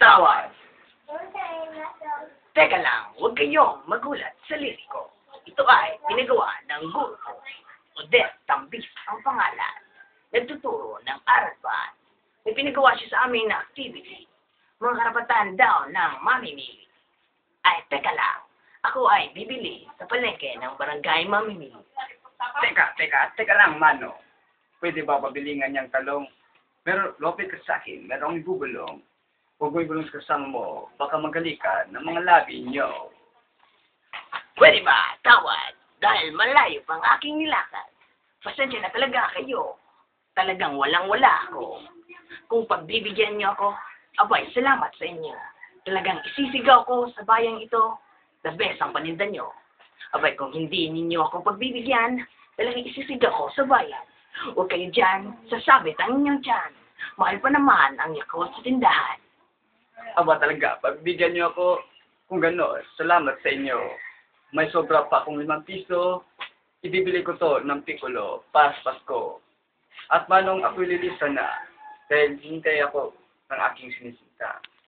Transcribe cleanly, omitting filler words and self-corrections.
tawad! Teka lang, huwag kayong magulat sa liriko. Ito ay pinagawa ng guro ko. Odette Tambis ang pangalan. Nagtuturo ng arapan. May pinagawa siya sa amin na activity. Mga karapatan daw ng mamimili. Ay, teka lang. Ako ay bibili sa palengke ng barangay mamimili. Teka lang, Mano. Pwede ba pabilingan niyang talong? Pero lopit ka sa akin, merong ibubulong. Huwag mo ibulong sa kasama mo, baka magalikan ng mga labi niyo. Pwede ba, tawad? Dahil malayo pang aking nilakad. Pasensya na talaga kayo. Talagang walang-wala ako. Kung pagbibigyan niyo ako, abay, salamat sa inyo. Talagang isisigaw ko sa bayang ito. The best ang paninda niyo. Abay, kung hindi ninyo ako pagbibigyan, talagang isisigaw ko sa bayan. Huwag kayo dyan, sasabit ang inyong tiyan. Mahal pa naman ang yakot sa tindahan. Aba talaga, pagbigyan niyo ako, kung gano'n, salamat sa inyo. May sobra pa akong 5 piso, ibibili ko to ng Piccolo, pas Pasko. At manong ako'y lilista na, dahil hintay ako ng aking sinisita.